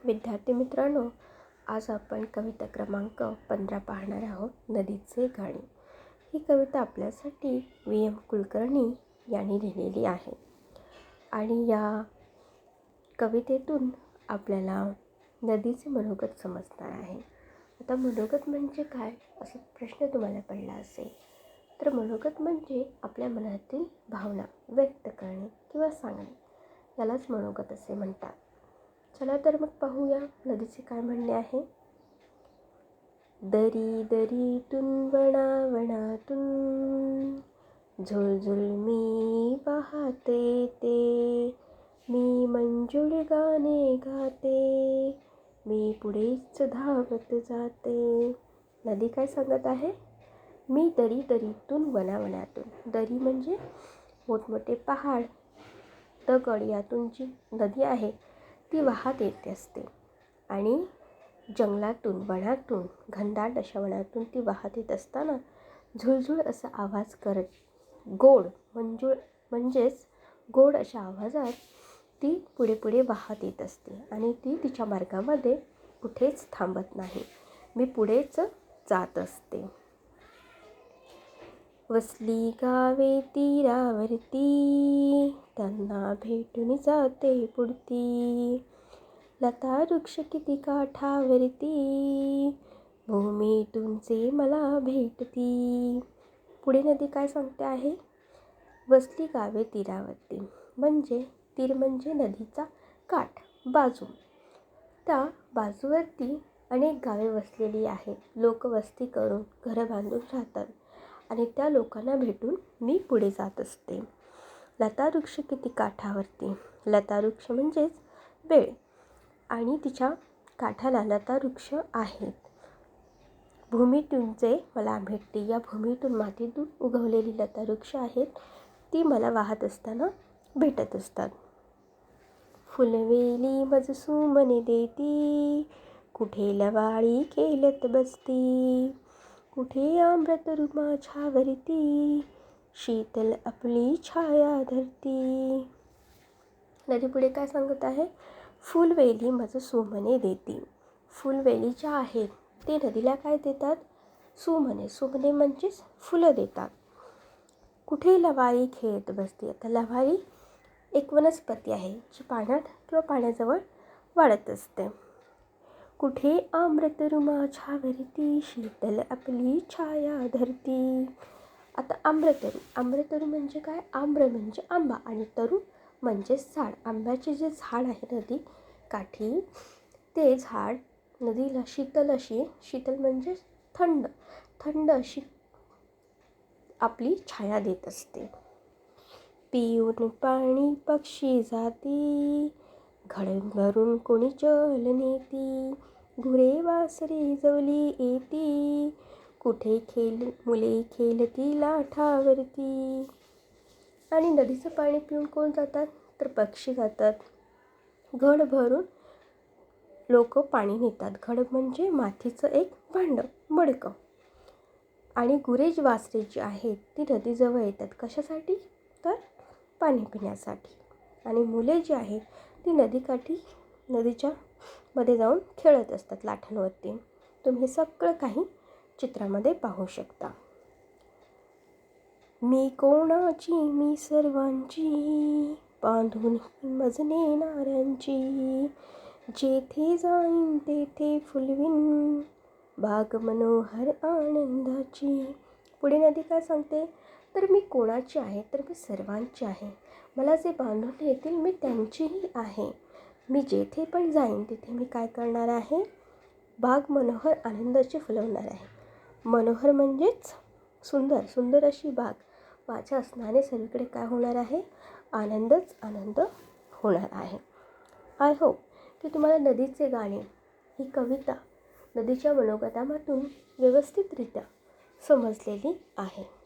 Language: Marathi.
विद्यार्थी मित्रांनो, आज आपण कविता क्रमांक 15 पाहणार आहोत. नदीचे गाणे. ही कविता आपल्यासाठी VM कुलकर्णी यांनी लिहिलेली आहे आणि या कवितेतून आपल्याला नदीचे मनोगत समजणार आहे. आता मनोगत म्हणजे काय असा प्रश्न तुम्हाला पडला असेल, तर मनोगत म्हणजे आपल्या मनातील भावना व्यक्त करणे किंवा सांगणे, यालाच मनोगत असे म्हणतात. चला तर मग पाहूया नदीचे काय म्हणणे आहे. दरी दरीतून वणावणातून झुळझुळ मी वाहते ते, मी मंजुळ गाणे गाते, मी पुढेच धावत जाते. नदी काय सांगत आहे? मी दरी दरीतून वणावणातून. दरी म्हणजे मोठमोठे पहाड, दगड यातून जी नदी आहे ती वाहत येते असते आणि जंगलातून, वनातून, घनदाट अशा वनातून ती वाहत येत असताना झुळझुळ असा आवाज करत, गोड मंजूळ म्हणजेच गोड अशा आवाजात ती पुढे पुढे वाहत येत असते आणि ती तिच्या मार्गामध्ये कुठेच थांबत नाही. मी पुढेच जात असते. वसली गावे तीरावरती, त्यांना भेटून जाते पुढती. लता वृक्ष किती काठावरती, भूमीतून जे मला भेटती. पुढे नदी काय सांगते आहे? वसली गावे तीरावरती, म्हणजे तीर म्हणजे नदीचा काठ, बाजू. त्या बाजूवरती अनेक गावे वसलेली आहेत. लोक वस्ती करून घरं बांधून राहतात आणि त्या लोकांना भेटून मी पुढे जात असते. लता वृक्ष किती काठावरती. लता वृक्ष म्हणजेच वेळ आणि तिच्या काठाला लता वृक्ष आहेत. भूमीतून जे मला भेटते, या भूमीतून मातीतून उगवलेली लता वृक्ष आहेत, ती मला वाहत असताना भेटत असतात. फुलवेली मज सुमने देती, कुठे लवाळी खेळत बसती, कुठे आम्रतरू माझ्यावरती, शीतल आपली छाया धरती. नदी पुढे काय सांगत आहे? फुलवेली मज सुमने देती. फुलवेली ज्या आहेत ते नदीला काय देतात? सुमने. सुमने म्हणजेच फुलं देतात. कुठे लवाळी खेळत बसते. आता लवाळी एक वनस्पती आहे जी पाण्यात किंवा पाण्याजवळ वाढत असते. कुठे आम्रतरू माझ्यावरती, शीतल आपली छाया धरती. आता आम्रतरू. आम्रतरू म्हणजे काय? आम्र म्हणजे आंबा आणि तरू म्हणजे झाड. आंब्याचे जे झाड आहे नदी काठी, ते झाड नदीला शीतल अशी, शीतल म्हणजे थंड, थंड अशी आपली छाया देत असते. पिऊन पाणी पक्षी जाती, घडण भरून कोणी जल नेती, गुरे वासरे जवली येती, कुठे मुले खेळती लाटावरती. आणि नदीचं पाणी पिऊन कोण जातात? तर पक्षी जातात. घड भरून लोक पाणी नेतात. घड म्हणजे मातीचं एक भांडं, मडकं. आणि गुरेज वासरे जी आहेत ती नदीजवळ येतात. कशासाठी? तर पाणी पिण्यासाठी. आणि मुले जी आहेत ती नदीकाठी नदीच्या मध्ये जाऊन खेळत असतात लाटांवरती. तुम्ही सगळं काही चित्रामध्ये पाहू शकता. मी कोणाची मी सर्वांची, बांधून मज नेणाऱ्यांची, जेथे जाईन तेथे फुलवीन बाग मनोहर आनंदाची. पुढे नदी काय सांगते? तर मी कोणाची आहे? तर मी सर्वांची आहे. मला जे बांधून येतील मी त्यांचीही आहे. मी जेथे पण जाईन तिथे मी काय करणार आहे? बाग मनोहर आनंदाची फुलवणार आहे. मनोहर म्हणजेच सुंदर, सुंदर अशी बाग माझ्या असण्याने सगळीकडे काय होणार आहे? आनंदच आनंद होणार आहे. आय होप की तुम्हाला नदीचे गाणे ही कविता नदीच्या मनोगतामधून व्यवस्थितरित्या समजलेली आहे.